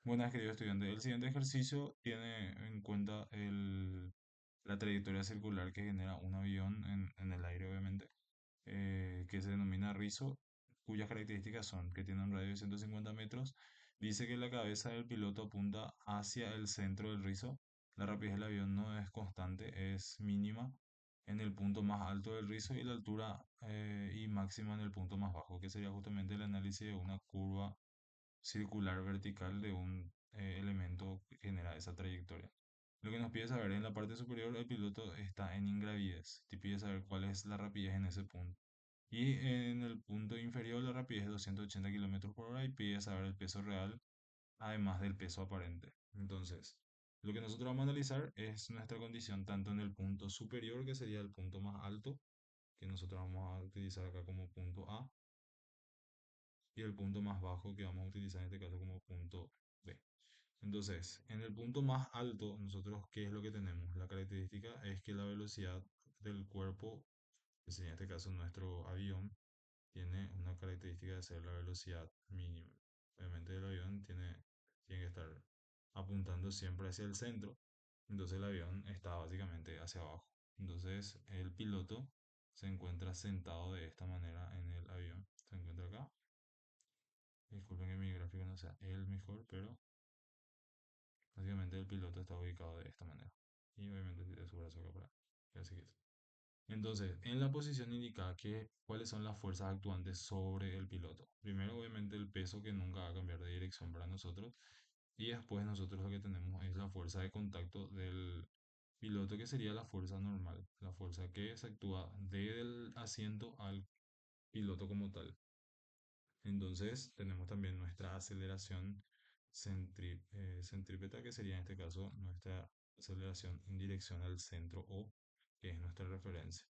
Buenas, querido estudiante. El siguiente ejercicio tiene en cuenta la trayectoria circular que genera un avión en el aire, obviamente, que se denomina rizo, cuyas características son que tiene un radio de 150 metros. Dice que la cabeza del piloto apunta hacia el centro del rizo. La rapidez del avión no es constante, es mínima en el punto más alto del rizo y la altura y máxima en el punto más bajo, que sería justamente el análisis de una curva circular vertical de un elemento que genera esa trayectoria. Lo que nos pide saber en la parte superior, el piloto está en ingravidez. Te pide saber cuál es la rapidez en ese punto. Y en el punto inferior, la rapidez es 280 kilómetros por hora y pide saber el peso real, además del peso aparente. Entonces, lo que nosotros vamos a analizar es nuestra condición tanto en el punto superior, que sería el punto más alto, que nosotros vamos a utilizar acá como punto A, y el punto más bajo que vamos a utilizar en este caso como punto B. Entonces, en el punto más alto, nosotros, ¿qué es lo que tenemos? La característica es que la velocidad del cuerpo, que sería en este caso nuestro avión, tiene una característica de ser la velocidad mínima. Obviamente el avión tiene que estar apuntando siempre hacia el centro, entonces el avión está básicamente hacia abajo. Entonces el piloto se encuentra sentado de esta manera en el avión. Se encuentra acá. Disculpen que mi gráfico no sea el mejor, pero básicamente el piloto está ubicado de esta manera. Y obviamente tiene su brazo acá para que así es. Entonces, en la posición indicada, ¿cuáles son las fuerzas actuantes sobre el piloto? Primero, obviamente, el peso que nunca va a cambiar de dirección para nosotros. Y después nosotros lo que tenemos es la fuerza de contacto del piloto, que sería la fuerza normal, la fuerza que se actúa del asiento al piloto como tal. Entonces tenemos también nuestra aceleración centrípeta, que sería en este caso nuestra aceleración en dirección al centro O, que es nuestra referencia.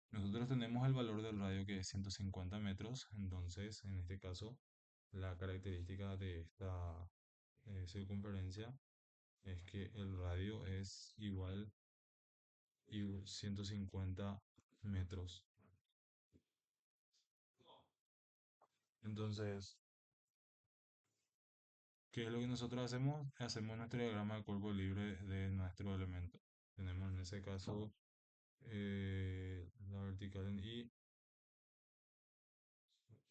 Nosotros tenemos el valor del radio que es 150 metros, entonces en este caso la característica de esta circunferencia es que el radio es igual a 150 metros. Entonces, ¿qué es lo que nosotros hacemos? Hacemos nuestro diagrama de cuerpo libre de nuestro elemento. Tenemos en ese caso la vertical en Y,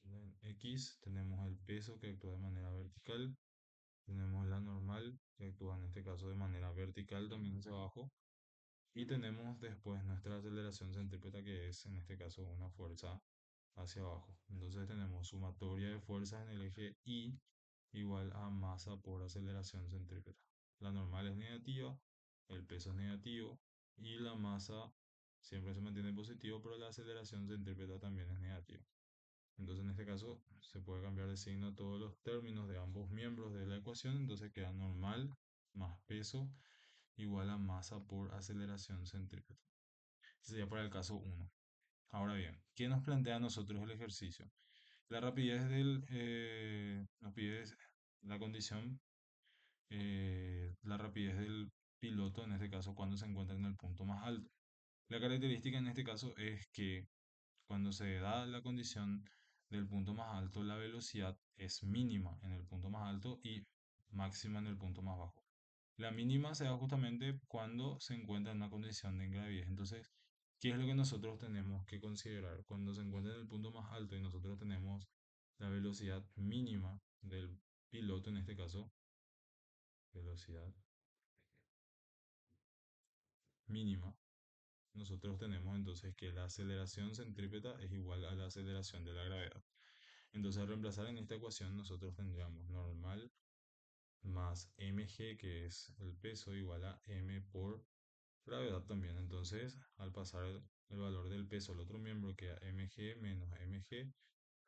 en X, tenemos el peso que actúa de manera vertical, tenemos la normal que actúa en este caso de manera vertical también hacia abajo, y tenemos después nuestra aceleración centrípeta que es en este caso una fuerza hacia abajo. Entonces tenemos sumatoria de fuerzas en el eje Y igual a masa por aceleración centrípeta. La normal es negativa, el peso es negativo y la masa siempre se mantiene positivo, pero la aceleración centrípeta también es negativa. Entonces en este caso se puede cambiar de signo todos los términos de ambos miembros de la ecuación, entonces queda normal más peso igual a masa por aceleración centrípeta. Este sería para el caso 1. Ahora bien, ¿qué nos plantea a nosotros el ejercicio? La rapidez nos pide la condición, la rapidez del piloto, en este caso, cuando se encuentra en el punto más alto. La característica en este caso es que cuando se da la condición del punto más alto, la velocidad es mínima en el punto más alto y máxima en el punto más bajo. La mínima se da justamente cuando se encuentra en una condición de ingravidez. Entonces, ¿qué es lo que nosotros tenemos que considerar? Cuando se encuentra en el punto más alto y nosotros tenemos la velocidad mínima del piloto, en este caso, velocidad mínima, nosotros tenemos entonces que la aceleración centrípeta es igual a la aceleración de la gravedad. Entonces, al reemplazar en esta ecuación, nosotros tendríamos normal más mg, que es el peso, igual a m por gravedad también. Entonces, al pasar el valor del peso al otro miembro, queda mg menos mg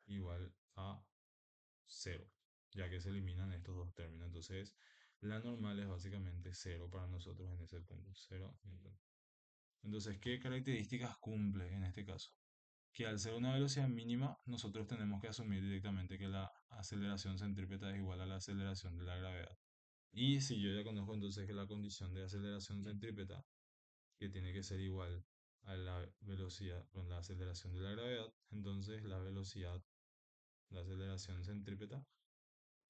igual a cero, ya que se eliminan estos dos términos. Entonces, la normal es básicamente cero para nosotros en ese punto. Cero. Entonces, ¿qué características cumple en este caso? Que al ser una velocidad mínima, nosotros tenemos que asumir directamente que la aceleración centrípeta es igual a la aceleración de la gravedad. Y si yo ya conozco entonces que la condición de aceleración centrípeta, que tiene que ser igual a la velocidad, con la aceleración de la gravedad, entonces la velocidad, la aceleración centrípeta,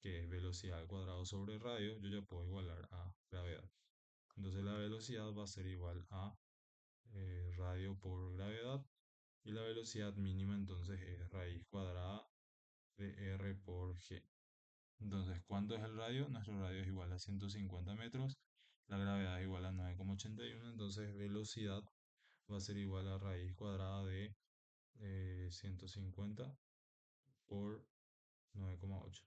que es velocidad al cuadrado sobre radio, yo ya puedo igualar a gravedad. Entonces la velocidad va a ser igual a radio por gravedad y la velocidad mínima entonces es raíz cuadrada de r por g. Entonces, ¿cuánto es el radio? Nuestro radio es igual a 150 metros, la gravedad es igual a 9,81, entonces velocidad va a ser igual a raíz cuadrada de 150 por 9,8.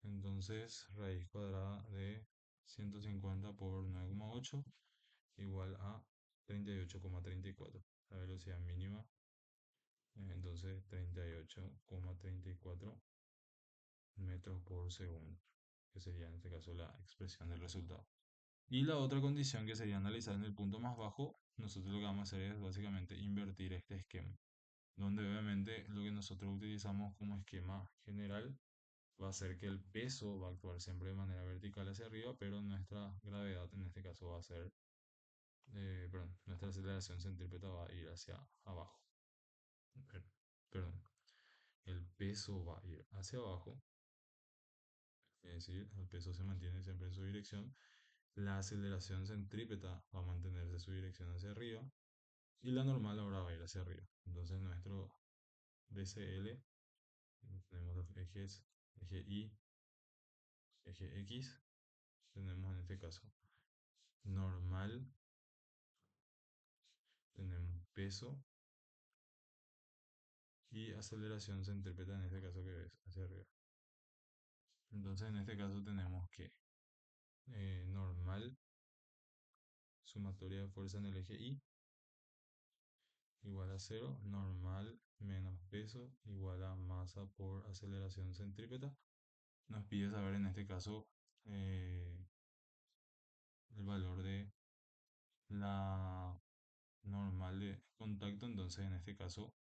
Entonces, raíz cuadrada de 150 por 9,8 igual a 38,34. La velocidad mínima, entonces 38,34 metros por segundo, que sería en este caso la expresión del resultado. Y la otra condición que sería analizar en el punto más bajo, nosotros lo que vamos a hacer es básicamente invertir este esquema, donde obviamente lo que nosotros utilizamos como esquema general va a ser que el peso va a actuar siempre de manera vertical hacia arriba, pero nuestra gravedad en este caso va a ser, perdón, nuestra aceleración centrípeta va a ir hacia abajo. Per- Perdón, el peso va a ir hacia abajo, es decir, el peso se mantiene siempre en su dirección, la aceleración centrípeta va a mantenerse su dirección hacia arriba y la normal ahora va a ir hacia arriba. Entonces nuestro DCL, tenemos los ejes, eje Y, eje X, tenemos en este caso normal, tenemos peso y aceleración centrípeta en este caso que es hacia arriba. Entonces en este caso tenemos que normal, sumatoria de fuerza en el eje Y, igual a cero, normal menos peso igual a masa por aceleración centrípeta. Nos pide saber en este caso eh, el valor de la normal de contacto, entonces en este caso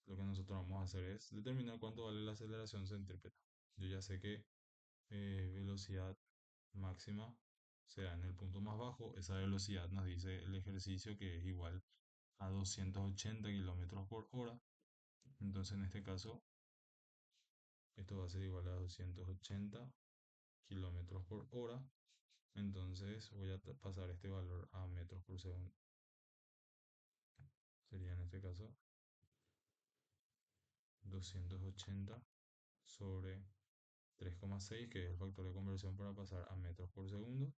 lo que nosotros vamos a hacer es determinar cuánto vale la aceleración centrípeta. Yo ya sé que velocidad máxima sea en el punto más bajo, esa velocidad nos dice el ejercicio que es igual a 280 kilómetros por hora. Entonces en este caso esto va a ser igual a 280 kilómetros por hora. Entonces voy a pasar este valor a metros por segundo. Sería en este caso 280 sobre 3,6, que es el factor de conversión para pasar a metros por segundo.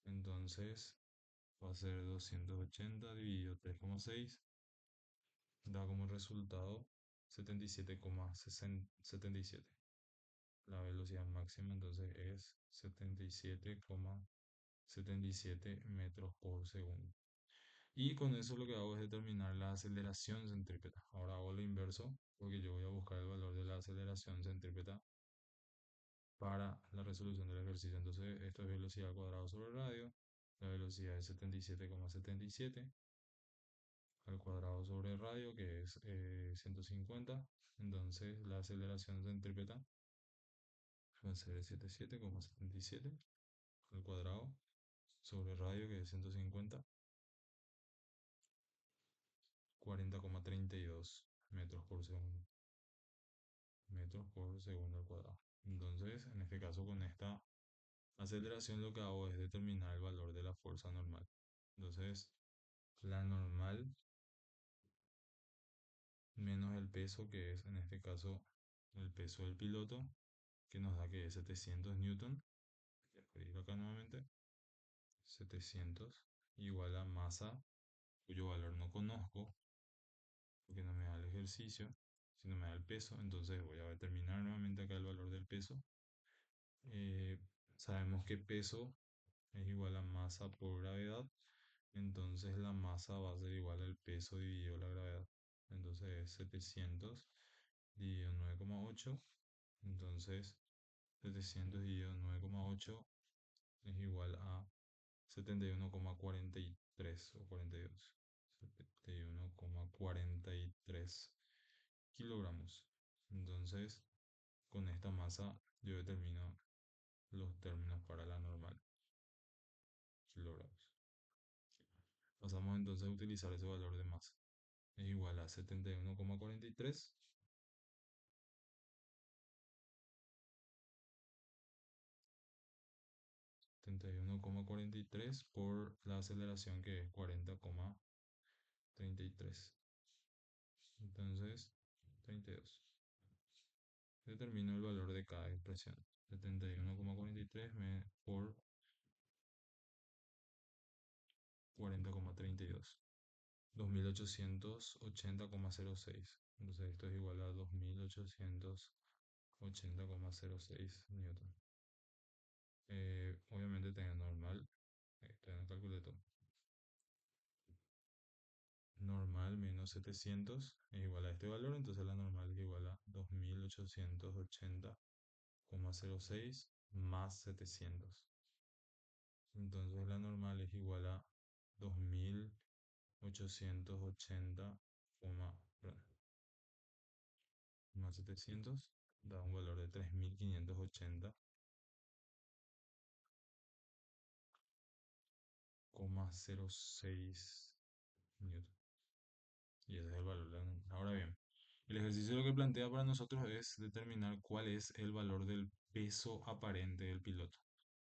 Entonces va a ser 280 dividido 3,6, da como resultado 77,77. La velocidad máxima entonces es 77,77 metros por segundo. Y con eso lo que hago es determinar la aceleración centrípeta. Ahora hago lo inverso, porque yo voy a buscar el valor de la aceleración centrípeta para la resolución del ejercicio. Entonces, esto es velocidad al cuadrado sobre radio. La velocidad es 77,77 al cuadrado sobre radio, que es 150. Entonces, la aceleración centrípeta va a ser 77,77 al cuadrado sobre radio, que es 150, 40,32 metros por segundo. Metros por segundo al cuadrado. Entonces, en este caso, con esta aceleración lo que hago es determinar el valor de la fuerza normal. Entonces, la normal menos el peso, que es en este caso el peso del piloto, que nos da que es 700 newton. Voy a escribir acá nuevamente. 700 igual a masa, cuyo valor no conozco, porque no me da el ejercicio, sino me da el peso. Entonces voy a determinar nuevamente acá el valor del peso. Eh, Sabemos que peso es igual a masa por gravedad, entonces la masa va a ser igual al peso dividido la gravedad. Entonces es 700 dividido 9,8, entonces 700 dividido 9,8 es igual a 71,43 o 42. 71,43 kilogramos. Entonces, con esta masa yo determino los términos para la normal, kilogramos. Pasamos entonces a utilizar ese valor de masa. Es igual a 71,43 71,43 por la aceleración que es 40,33. Entonces, 32. Determino el valor de cada expresión. 71,43 por 40,32. 2880,06. Entonces esto es igual a 2880,06 newton. Obviamente tengo normal. Esto en el calculador. Normal menos 700 es igual a este valor, entonces la normal es igual a 2880,06 más 700. Entonces la normal es igual a 2880, perdón, más 700 da un valor de 3580,06 newton. Y ese es el valor de la normal. Ahora bien, el ejercicio lo que plantea para nosotros es determinar cuál es el valor del peso aparente del piloto.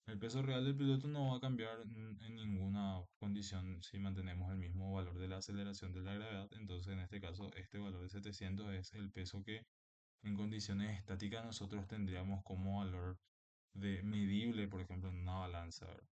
El peso real del piloto no va a cambiar en ninguna condición si mantenemos el mismo valor de la aceleración de la gravedad. Entonces, en este caso, este valor de 700 es el peso que en condiciones estáticas nosotros tendríamos como valor de medible, por ejemplo, en una balanza, ¿verdad?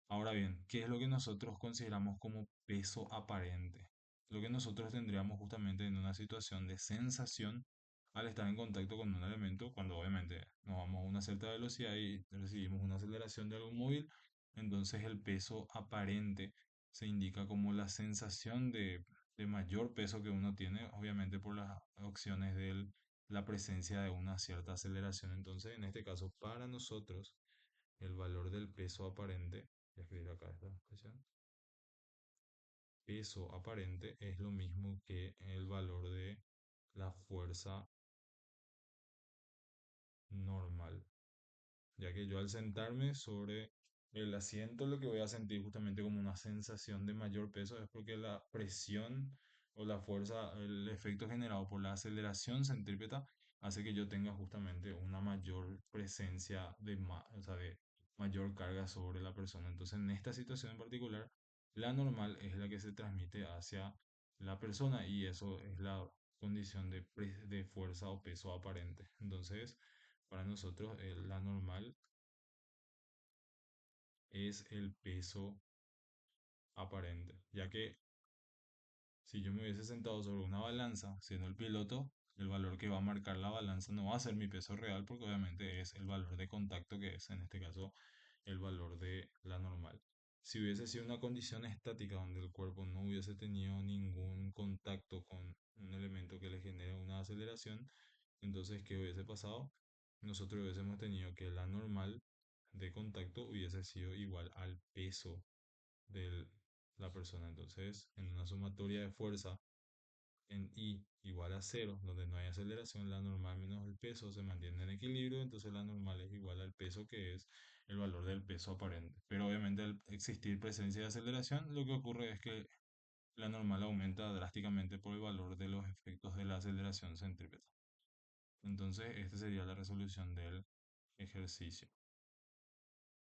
Ahora bien, ¿qué es lo que nosotros consideramos como peso aparente? Lo que nosotros tendríamos justamente en una situación de sensación al estar en contacto con un elemento, cuando obviamente nos vamos a una cierta velocidad y recibimos una aceleración de algún móvil, entonces el peso aparente se indica como la sensación de mayor peso que uno tiene, obviamente por las opciones de la presencia de una cierta aceleración. Entonces, en este caso, para nosotros, el valor del peso aparente, voy a escribir acá esta expresión, peso aparente es lo mismo que el valor de la fuerza normal, ya que yo al sentarme sobre el asiento lo que voy a sentir justamente como una sensación de mayor peso es porque la presión o la fuerza, el efecto generado por la aceleración centrípeta hace que yo tenga justamente una mayor presencia o sea, de mayor carga sobre la persona. Entonces, en esta situación en particular, la normal es la que se transmite hacia la persona y eso es la condición de fuerza o peso aparente. Entonces, para nosotros, la normal es el peso aparente, ya que si yo me hubiese sentado sobre una balanza, siendo el piloto, el valor que va a marcar la balanza no va a ser mi peso real, porque obviamente es el valor de contacto que es, en este caso, el valor de la normal. Si hubiese sido una condición estática donde el cuerpo no hubiese tenido ningún contacto con un elemento que le genere una aceleración, entonces, ¿qué hubiese pasado? Nosotros hubiésemos tenido que la normal de contacto hubiese sido igual al peso de la persona. Entonces, en una sumatoria de fuerza en I igual a cero, donde no hay aceleración, la normal menos el peso se mantiene en equilibrio, entonces la normal es igual al peso que es el valor del peso aparente. Pero obviamente al existir presencia de aceleración, lo que ocurre es que la normal aumenta drásticamente por el valor de los efectos de la aceleración centrípeta. Entonces, esta sería la resolución del ejercicio.